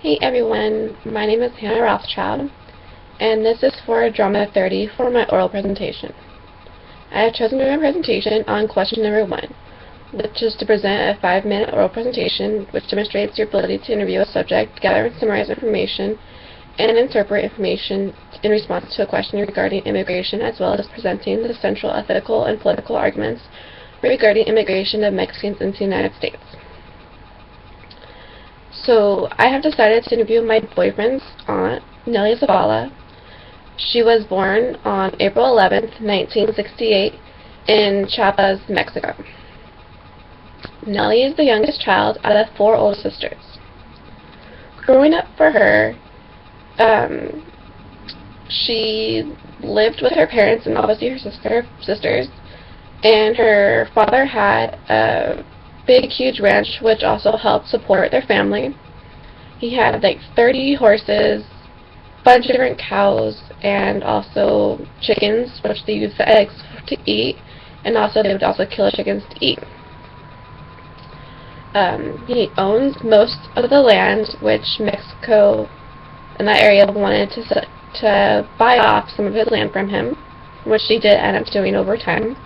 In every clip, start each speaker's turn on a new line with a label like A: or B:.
A: Hey everyone, my name is Hannah Rothschild, and this is for Drama 30 for my oral presentation. I have chosen to do my presentation on question number 1, which is to present a 5-minute oral presentation which demonstrates your ability to interview a subject, gather and summarize information, and interpret information in response to a question regarding immigration, as well as presenting the central ethical and political arguments regarding immigration of Mexicans into the United States. So I have decided to interview my boyfriend's aunt, Nellie Zavala. She was born on April 11th, 1968 in Chiapas, Mexico. Nellie is the youngest child out of 4 older sisters. Growing up for her, she lived with her parents and obviously her sisters, and her father had a big, huge ranch which also helped support their family. He had like 30 horses, a bunch of different cows, and also chickens, which they used the eggs to eat, and also they would also kill chickens to eat. He owns most of the land, which Mexico and that area wanted to buy off some of his land from him, which he did end up doing over time.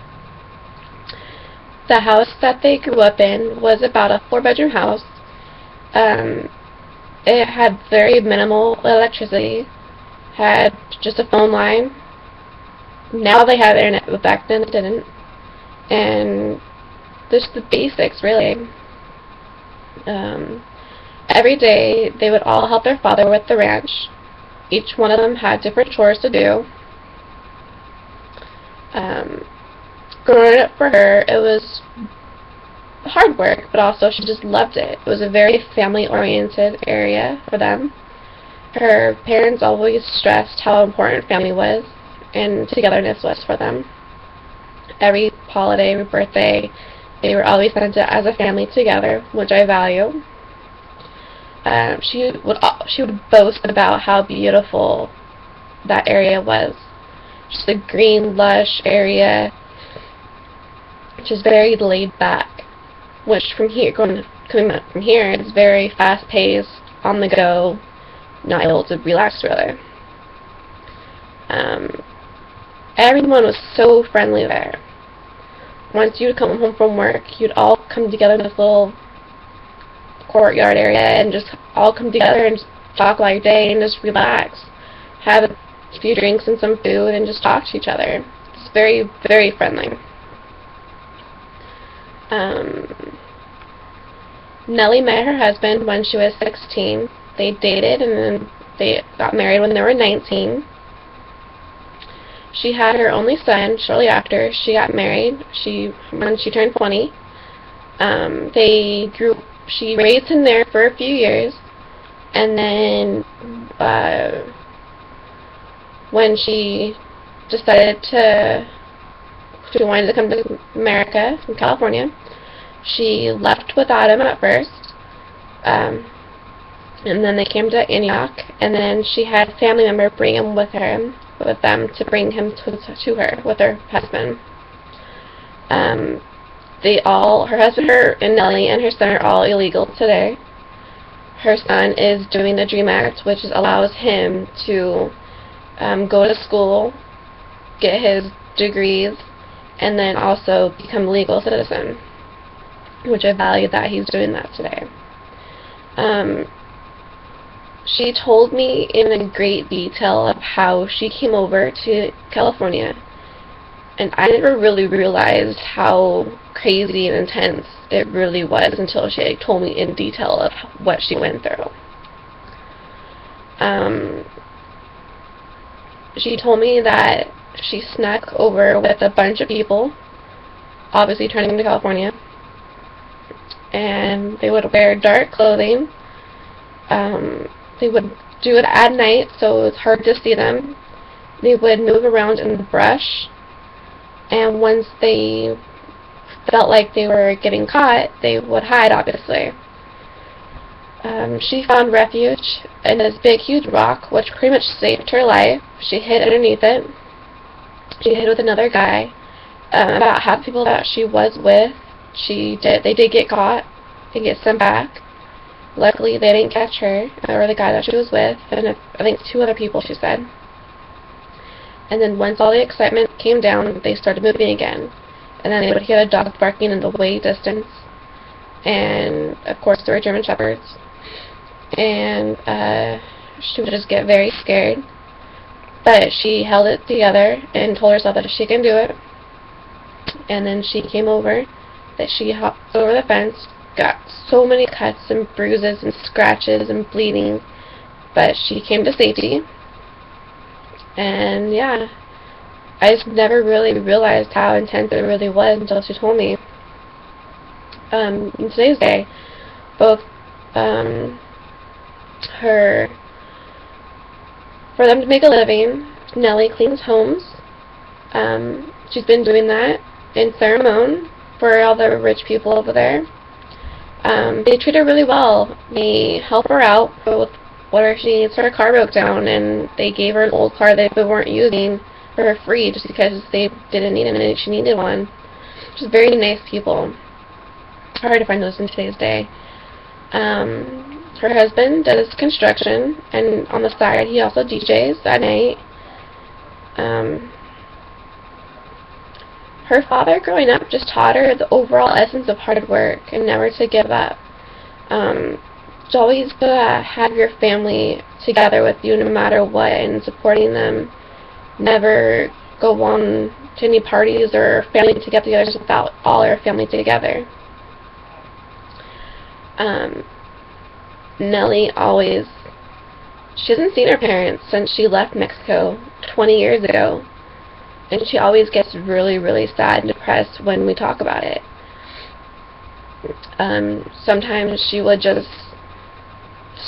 A: The house that they grew up in was about a 4-bedroom house. It had very minimal electricity, had just a phone line. Now they have internet, but back then it didn't. And just the basics, really. Every day they would all help their father with the ranch. Each one of them had different chores to do. Growing up for her, it was hard work, but also she just loved it. It was a very family-oriented area for them. Her parents always stressed how important family was and togetherness was for them. Every holiday, every birthday, they were always spent as a family together, which I value. She would boast about how beautiful that area was. Just a green, lush area, just very laid back, which coming from here is very fast-paced, on the go, not able to relax really. Everyone was so friendly there. Once you'd come home from work, you'd all come together in this little courtyard area and just all come together and just talk about your day and just relax, have a few drinks and some food and just talk to each other. It's very, very friendly. Nellie met her husband when she was 16. They dated and then they got married when they were 19. She had her only son shortly after she got married, when she turned 20. She raised him there for a few years, and then when she decided she wanted to come to America from California, she left without him at first, and then they came to Antioch, and then she had a family member bring him with them to bring him to her with her husband. Her husband, and Nellie, and her son are all illegal today. Her son is doing the DREAM Act, which allows him to go to school, get his degrees, and then also become a legal citizen, which I value that he's doing that today. She told me in great detail of how she came over to California, and I never really realized how crazy and intense it really was until she told me in detail of what she went through. She told me that she snuck over with a bunch of people, obviously turning to California, and they would wear dark clothing. They would do it at night, so it was hard to see them. They would move around in the brush, and once they felt like they were getting caught, they would hide, obviously. She found refuge in this big, huge rock, which pretty much saved her life. She hid underneath it. She hid with another guy. About half the people that she was with, they did get caught and get sent back. Luckily, they didn't catch her, or the guy that she was with, and I think 2 other people, she said. And then once all the excitement came down, they started moving again. And then they would hear the dogs barking in the way distance. And, of course, there were German Shepherds. And she would just get very scared. But she held it together and told herself that she can do it. And then she came over, that she hopped over the fence, got so many cuts and bruises and scratches and bleeding, but she came to safety. And yeah, I just never really realized how intense it really was until she told me. In today's day, both for them to make a living, Nellie cleans homes. She's been doing that in Ceramon for all the rich people over there. They treat her really well. They help her out with whatever she needs. Her car broke down, and they gave her an old car that they weren't using for free just because they didn't need it and she needed one. Just very nice people. Hard to find those in today's day. Her husband does construction, and on the side he also DJs at night. Her father growing up just taught her the overall essence of hard work and never to give up. To always have your family together with you no matter what and supporting them. Never go on to any parties or family get-togethers without all our family together. Nellie she hasn't seen her parents since she left Mexico 20 years ago. And she always gets really, really sad and depressed when we talk about it. Sometimes she would just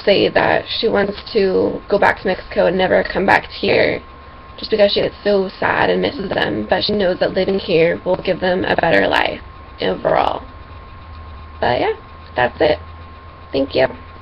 A: say that she wants to go back to Mexico and never come back here just because she gets so sad and misses them, but she knows that living here will give them a better life overall. But yeah, that's it. Thank you.